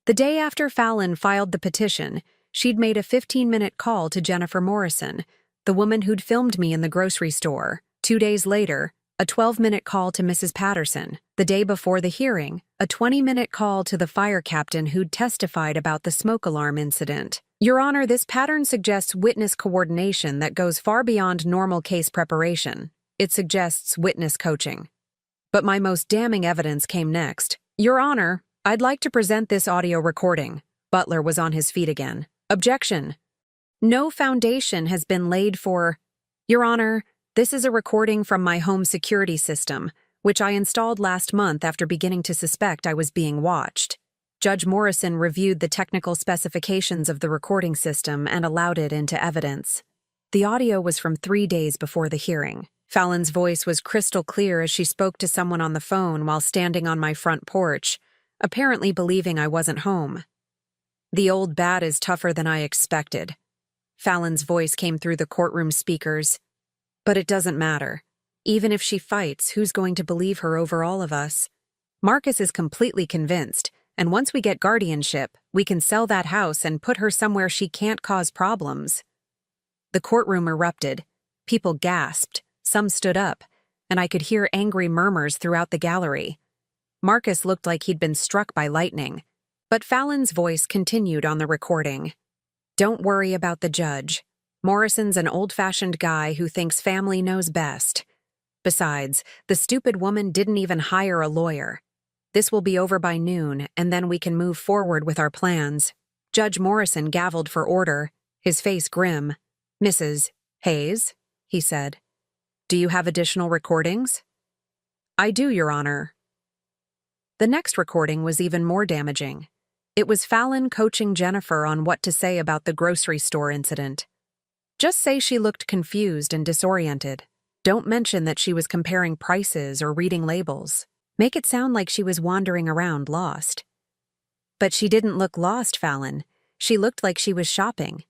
The day after Fallon filed the petition, she'd made a 15-minute call to Jennifer Morrison, the woman who'd filmed me in the grocery store. 2 days later, a 12-minute call to Mrs. Patterson. The day before the hearing, a 20-minute call to the fire captain who'd testified about the smoke alarm incident. Your Honor, this pattern suggests witness coordination that goes far beyond normal case preparation. It suggests witness coaching. But my most damning evidence came next. Your Honor, I'd like to present this audio recording. Butler was on his feet again. Objection. No foundation has been laid for— Your Honor, this is a recording from my home security system, which I installed last month after beginning to suspect I was being watched. Judge Morrison reviewed the technical specifications of the recording system and allowed it into evidence. The audio was from 3 days before the hearing. Fallon's voice was crystal clear as she spoke to someone on the phone while standing on my front porch, apparently believing I wasn't home. The old bat is tougher than I expected. Fallon's voice came through the courtroom speakers. But it doesn't matter. Even if she fights, who's going to believe her over all of us? Marcus is completely convinced, and once we get guardianship, we can sell that house and put her somewhere she can't cause problems. The courtroom erupted. People gasped, some stood up, and I could hear angry murmurs throughout the gallery. Marcus looked like he'd been struck by lightning, but Fallon's voice continued on the recording. Don't worry about the judge. Morrison's an old-fashioned guy who thinks family knows best. Besides, the stupid woman didn't even hire a lawyer. This will be over by noon, and then we can move forward with our plans. Judge Morrison gavelled for order, his face grim. Mrs. Hayes, he said, do you have additional recordings? I do, Your Honor. The next recording was even more damaging. It was Fallon coaching Jennifer on what to say about the grocery store incident. Just say she looked confused and disoriented. Don't mention that she was comparing prices or reading labels. Make it sound like she was wandering around lost. But she didn't look lost, Fallon. She looked like she was shopping.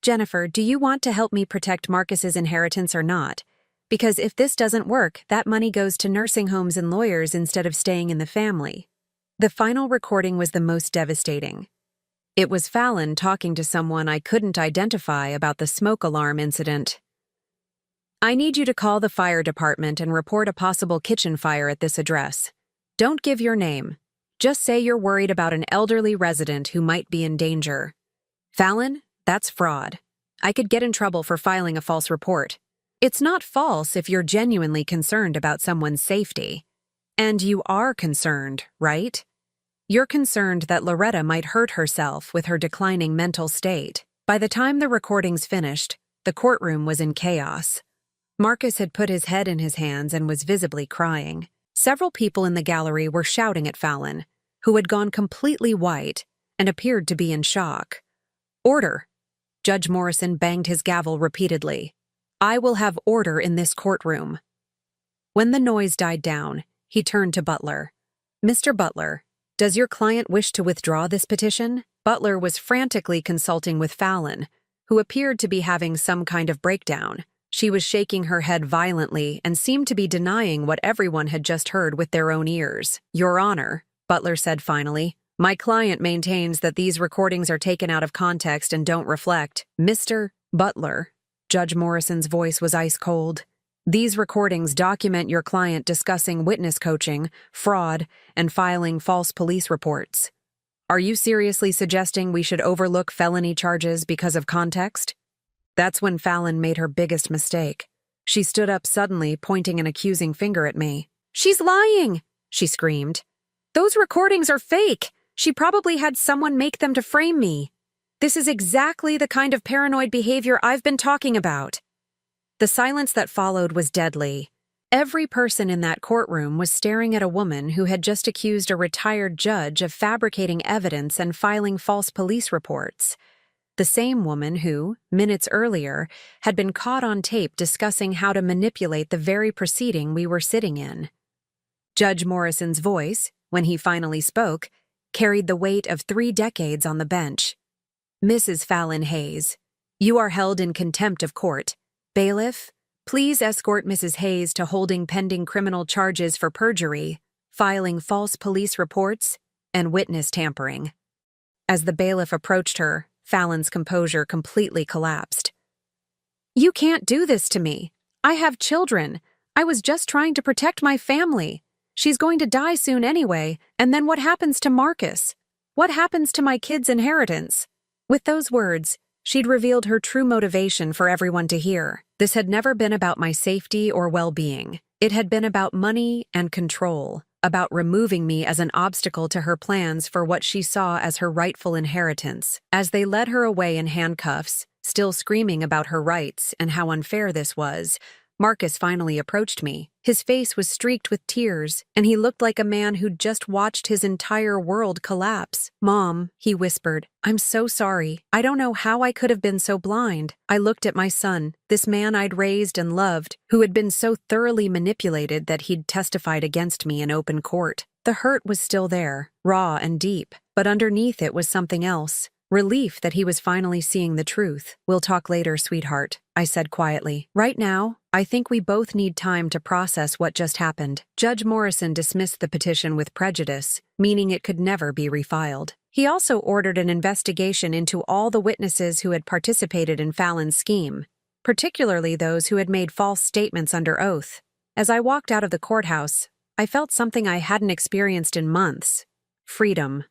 Jennifer, do you want to help me protect Marcus's inheritance or not? Because if this doesn't work, that money goes to nursing homes and lawyers instead of staying in the family. The final recording was the most devastating. It was Fallon talking to someone I couldn't identify about the smoke alarm incident. I need you to call the fire department and report a possible kitchen fire at this address. Don't give your name. Just say you're worried about an elderly resident who might be in danger. Fallon, that's fraud. I could get in trouble for filing a false report. It's not false if you're genuinely concerned about someone's safety. And you are concerned, right? You're concerned that Loretta might hurt herself with her declining mental state. By the time the recordings finished, the courtroom was in chaos. Marcus had put his head in his hands and was visibly crying. Several people in the gallery were shouting at Fallon, who had gone completely white and appeared to be in shock. Order! Judge Morrison banged his gavel repeatedly. I will have order in this courtroom. When the noise died down, he turned to Butler. Mr. Butler, does your client wish to withdraw this petition? Butler was frantically consulting with Fallon, who appeared to be having some kind of breakdown. She was shaking her head violently and seemed to be denying what everyone had just heard with their own ears. Your Honor, Butler said finally, my client maintains that these recordings are taken out of context and don't reflect. Mr. Butler, Judge Morrison's voice was ice cold. These recordings document your client discussing witness coaching, fraud, and filing false police reports. Are you seriously suggesting we should overlook felony charges because of context? That's when Fallon made her biggest mistake. She stood up suddenly, pointing an accusing finger at me. She's lying, she screamed. Those recordings are fake. She probably had someone make them to frame me. This is exactly the kind of paranoid behavior I've been talking about. The silence that followed was deadly. Every person in that courtroom was staring at a woman who had just accused a retired judge of fabricating evidence and filing false police reports. The same woman who, minutes earlier, had been caught on tape discussing how to manipulate the very proceeding we were sitting in. Judge Morrison's voice, when he finally spoke, carried the weight of 3 decades on the bench. Mrs. Fallon Hayes, you are held in contempt of court. Bailiff, please escort Mrs. Hayes to holding pending criminal charges for perjury, filing false police reports, and witness tampering. As the bailiff approached her, Fallon's composure completely collapsed. You can't do this to me. I have children. I was just trying to protect my family. She's going to die soon anyway, and then what happens to Marcus? What happens to my kids' inheritance? With those words, she'd revealed her true motivation for everyone to hear. This had never been about my safety or well-being. It had been about money and control, about removing me as an obstacle to her plans for what she saw as her rightful inheritance. As they led her away in handcuffs, still screaming about her rights and how unfair this was, Marcus finally approached me. His face was streaked with tears, and he looked like a man who'd just watched his entire world collapse. Mom, he whispered, I'm so sorry. I don't know how I could have been so blind. I looked at my son, this man I'd raised and loved, who had been so thoroughly manipulated that he'd testified against me in open court. The hurt was still there, raw and deep, but underneath it was something else. Relief that he was finally seeing the truth. We'll talk later, sweetheart, I said quietly. Right now, I think we both need time to process what just happened. Judge Morrison dismissed the petition with prejudice, meaning it could never be refiled. He also ordered an investigation into all the witnesses who had participated in Fallon's scheme, particularly those who had made false statements under oath. As I walked out of the courthouse, I felt something I hadn't experienced in months: freedom.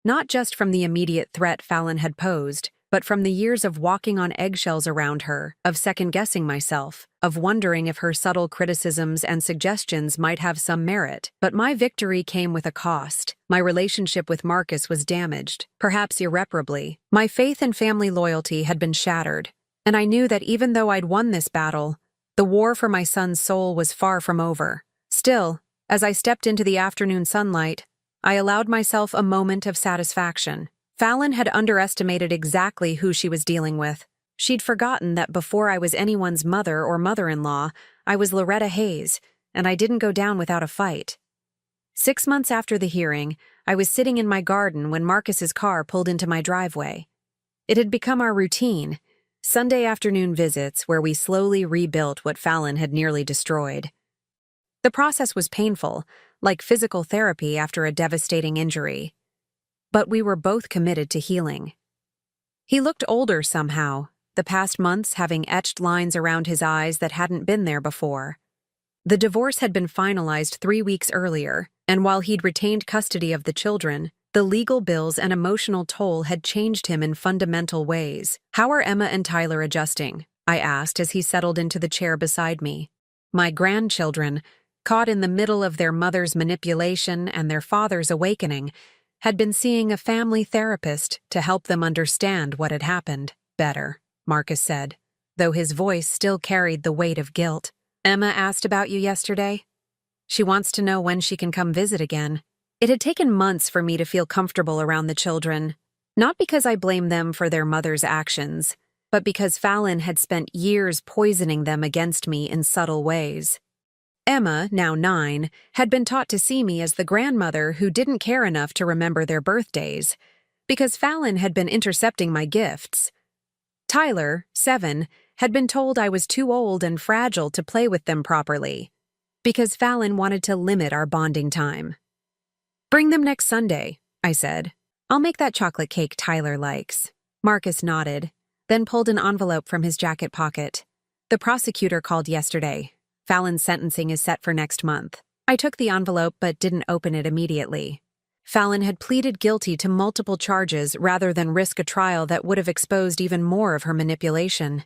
Not just from the immediate threat Fallon had posed, but from the years of walking on eggshells around her, of second-guessing myself, of wondering if her subtle criticisms and suggestions might have some merit. But my victory came with a cost. My relationship with Marcus was damaged, perhaps irreparably. My faith and family loyalty had been shattered, and I knew that even though I'd won this battle, the war for my son's soul was far from over. Still, as I stepped into the afternoon sunlight, I allowed myself a moment of satisfaction. Fallon had underestimated exactly who she was dealing with. She'd forgotten that before I was anyone's mother or mother-in-law, I was Loretta Hayes, and I didn't go down without a fight. 6 months after the hearing, I was sitting in my garden when Marcus's car pulled into my driveway. It had become our routine, Sunday afternoon visits where we slowly rebuilt what Fallon had nearly destroyed. The process was painful, like physical therapy after a devastating injury. But we were both committed to healing. He looked older somehow, the past months having etched lines around his eyes that hadn't been there before. The divorce had been finalized 3 weeks earlier, and while he'd retained custody of the children, the legal bills and emotional toll had changed him in fundamental ways. How are Emma and Tyler adjusting? I asked as he settled into the chair beside me. My grandchildren, caught in the middle of their mother's manipulation and their father's awakening, had been seeing a family therapist to help them understand what had happened better, Marcus said, though his voice still carried the weight of guilt. Emma asked about you yesterday. She wants to know when she can come visit again. It had taken months for me to feel comfortable around the children, not because I blamed them for their mother's actions, but because Fallon had spent years poisoning them against me in subtle ways. Emma, now 9, had been taught to see me as the grandmother who didn't care enough to remember their birthdays, because Fallon had been intercepting my gifts. Tyler, 7, had been told I was too old and fragile to play with them properly, because Fallon wanted to limit our bonding time. Bring them next Sunday, I said. I'll make that chocolate cake Tyler likes. Marcus nodded, then pulled an envelope from his jacket pocket. The prosecutor called yesterday. Fallon's sentencing is set for next month. I took the envelope but didn't open it immediately. Fallon had pleaded guilty to multiple charges rather than risk a trial that would have exposed even more of her manipulation.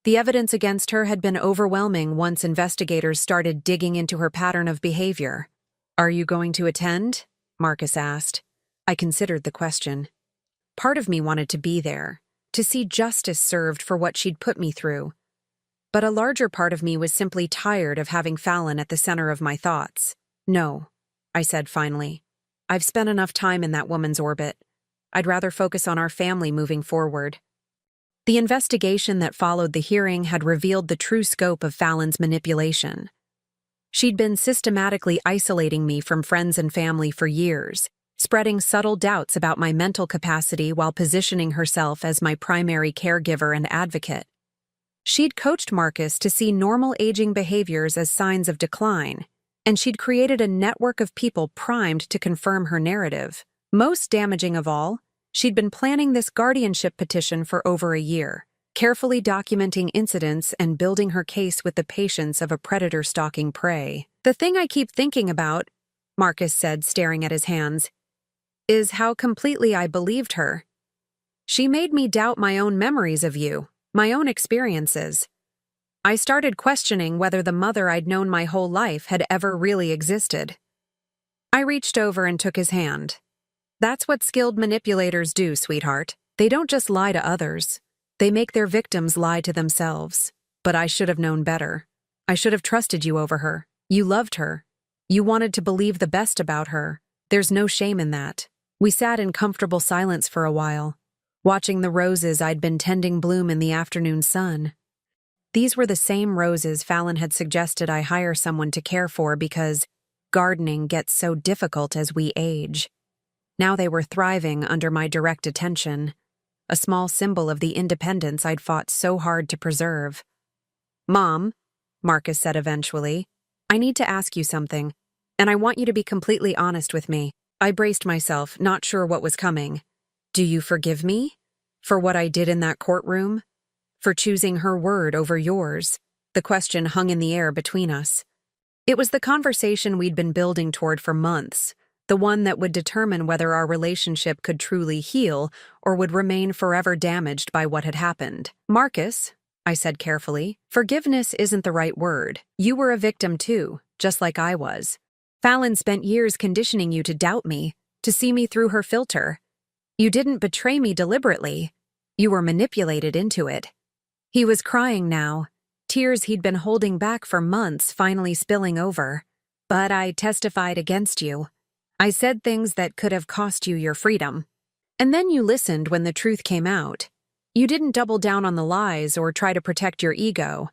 The evidence against her had been overwhelming once investigators started digging into her pattern of behavior. Are you going to attend? Marcus asked. I considered the question. Part of me wanted to be there, to see justice served for what she'd put me through. But a larger part of me was simply tired of having Fallon at the center of my thoughts. No, I said finally. I've spent enough time in that woman's orbit. I'd rather focus on our family moving forward. The investigation that followed the hearing had revealed the true scope of Fallon's manipulation. She'd been systematically isolating me from friends and family for years, spreading subtle doubts about my mental capacity while positioning herself as my primary caregiver and advocate. She'd coached Marcus to see normal aging behaviors as signs of decline, and she'd created a network of people primed to confirm her narrative. Most damaging of all, she'd been planning this guardianship petition for over a year, carefully documenting incidents and building her case with the patience of a predator stalking prey. The thing I keep thinking about, Marcus said, staring at his hands, is how completely I believed her. She made me doubt my own memories of you, my own experiences. I started questioning whether the mother I'd known my whole life had ever really existed. I reached over and took his hand. That's what skilled manipulators do, sweetheart. They don't just lie to others. They make their victims lie to themselves. But I should have known better. I should have trusted you over her. You loved her. You wanted to believe the best about her. There's no shame in that. We sat in comfortable silence for a while, watching the roses I'd been tending bloom in the afternoon sun. These were the same roses Fallon had suggested I hire someone to care for because gardening gets so difficult as we age. Now they were thriving under my direct attention, a small symbol of the independence I'd fought so hard to preserve. Mom, Marcus said eventually, I need to ask you something, and I want you to be completely honest with me. I braced myself, not sure what was coming. Do you forgive me? For what I did in that courtroom? For choosing her word over yours? The question hung in the air between us. It was the conversation we'd been building toward for months, the one that would determine whether our relationship could truly heal or would remain forever damaged by what had happened. Marcus, I said carefully, forgiveness isn't the right word. You were a victim too, just like I was. Fallon spent years conditioning you to doubt me, to see me through her filter. You didn't betray me deliberately. You were manipulated into it. He was crying now, tears he'd been holding back for months finally spilling over. But I testified against you. I said things that could have cost you your freedom. And then you listened when the truth came out. You didn't double down on the lies or try to protect your ego.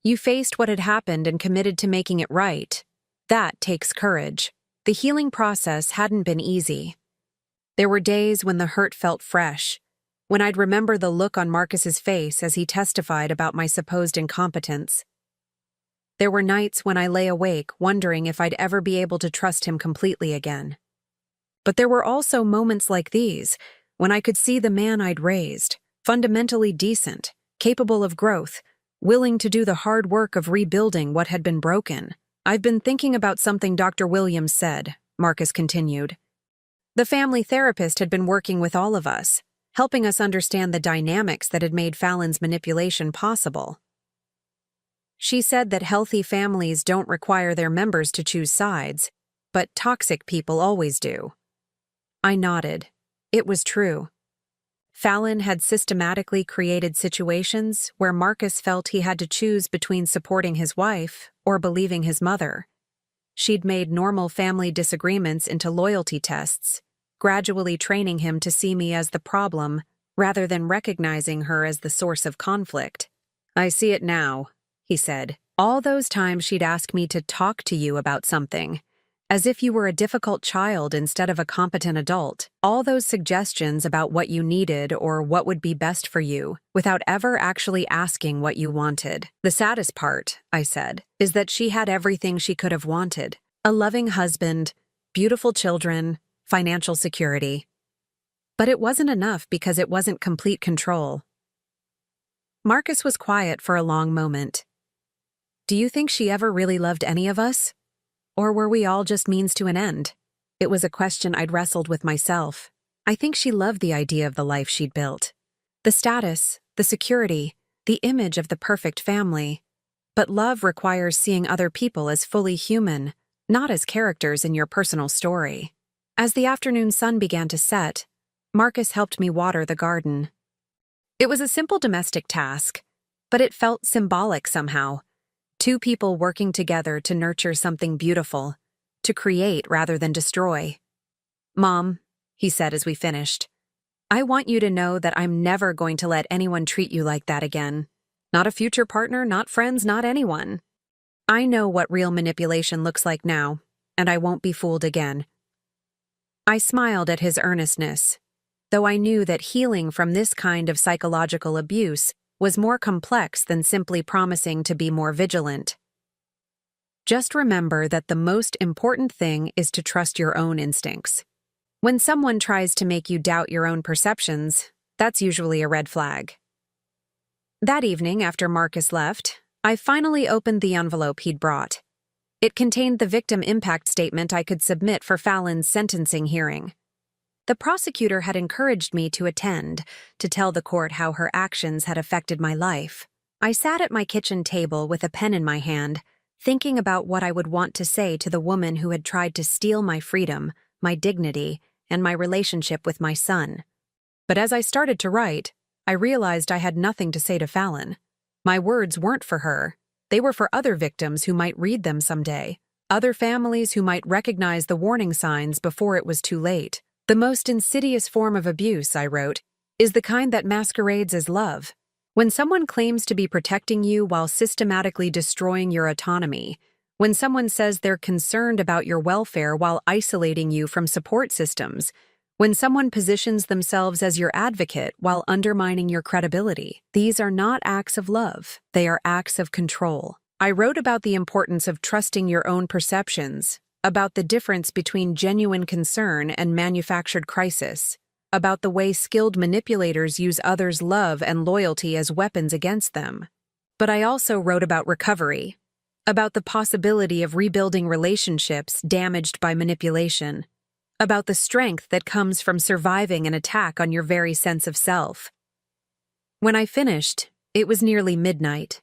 You faced what had happened and committed to making it right. That takes courage. The healing process hadn't been easy. There were days when the hurt felt fresh, when I'd remember the look on Marcus's face as he testified about my supposed incompetence. There were nights when I lay awake wondering if I'd ever be able to trust him completely again. But there were also moments like these, when I could see the man I'd raised, fundamentally decent, capable of growth, willing to do the hard work of rebuilding what had been broken. I've been thinking about something Dr. Williams said, Marcus continued. The family therapist had been working with all of us, helping us understand the dynamics that had made Fallon's manipulation possible. She said that healthy families don't require their members to choose sides, but toxic people always do. I nodded. It was true. Fallon had systematically created situations where Marcus felt he had to choose between supporting his wife or believing his mother. She'd made normal family disagreements into loyalty tests, gradually training him to see me as the problem rather than recognizing her as the source of conflict. "I see it now," he said. "All those times she'd ask me to talk to you about something, as if you were a difficult child instead of a competent adult. All those suggestions about what you needed or what would be best for you, without ever actually asking what you wanted. The saddest part," I said, "is that she had everything she could have wanted. A loving husband, beautiful children, financial security. But it wasn't enough because it wasn't complete control." Marcus was quiet for a long moment. "Do you think she ever really loved any of us? Or were we all just means to an end?" It was a question I'd wrestled with myself. I think she loved the idea of the life she'd built. The status, the security, the image of the perfect family. But love requires seeing other people as fully human, not as characters in your personal story. As the afternoon sun began to set, Marcus helped me water the garden. It was a simple domestic task, but it felt symbolic somehow. Two people working together to nurture something beautiful, to create rather than destroy. "Mom," he said as we finished, "I want you to know that I'm never going to let anyone treat you like that again. Not a future partner, not friends, not anyone. I know what real manipulation looks like now, and I won't be fooled again." I smiled at his earnestness, though I knew that healing from this kind of psychological abuse was more complex than simply promising to be more vigilant. Just remember that the most important thing is to trust your own instincts. When someone tries to make you doubt your own perceptions, that's usually a red flag. That evening, after Marcus left, I finally opened the envelope he'd brought. It contained the victim impact statement I could submit for Fallon's sentencing hearing. The prosecutor had encouraged me to attend, to tell the court how her actions had affected my life. I sat at my kitchen table with a pen in my hand, thinking about what I would want to say to the woman who had tried to steal my freedom, my dignity, and my relationship with my son. But as I started to write, I realized I had nothing to say to Fallon. My words weren't for her. They were for other victims who might read them someday, other families who might recognize the warning signs before it was too late. "The most insidious form of abuse," I wrote, "is the kind that masquerades as love. When someone claims to be protecting you while systematically destroying your autonomy, when someone says they're concerned about your welfare while isolating you from support systems, when someone positions themselves as your advocate while undermining your credibility. These are not acts of love, they are acts of control." I wrote about the importance of trusting your own perceptions, about the difference between genuine concern and manufactured crisis, about the way skilled manipulators use others' love and loyalty as weapons against them. But I also wrote about recovery, about the possibility of rebuilding relationships damaged by manipulation, about the strength that comes from surviving an attack on your very sense of self. When I finished, it was nearly midnight.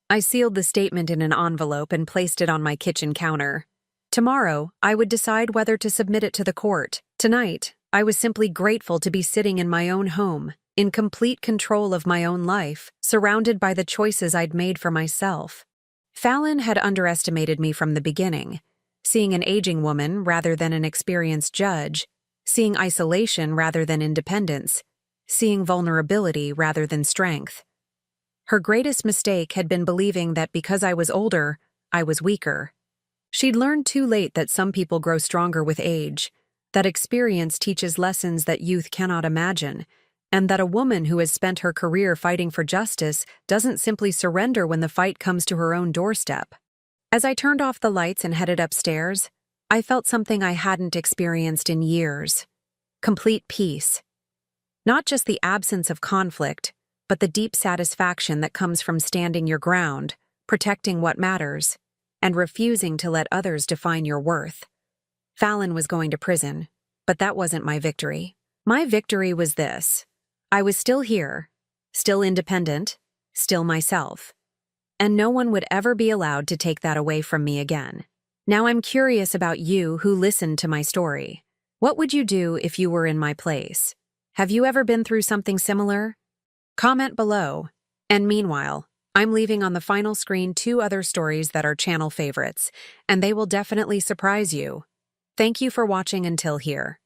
I sealed the statement in an envelope and placed it on my kitchen counter. Tomorrow, I would decide whether to submit it to the court. Tonight, I was simply grateful to be sitting in my own home, in complete control of my own life, surrounded by the choices I'd made for myself. Fallon had underestimated me from the beginning, seeing an aging woman rather than an experienced judge, seeing isolation rather than independence, seeing vulnerability rather than strength. Her greatest mistake had been believing that because I was older, I was weaker. She'd learned too late that some people grow stronger with age, that experience teaches lessons that youth cannot imagine, and that a woman who has spent her career fighting for justice doesn't simply surrender when the fight comes to her own doorstep. As I turned off the lights and headed upstairs, I felt something I hadn't experienced in years. Complete peace. Not just the absence of conflict, but the deep satisfaction that comes from standing your ground, protecting what matters, and refusing to let others define your worth. Fallon was going to prison, but that wasn't my victory. My victory was this: I was still here, still independent, still myself. and no one would ever be allowed to take that away from me again. Now I'm curious about you who listened to my story. What would you do if you were in my place? Have you ever been through something similar? Comment below. And meanwhile, I'm leaving on the final screen 2 other stories that are channel favorites, and they will definitely surprise you. Thank you for watching until here.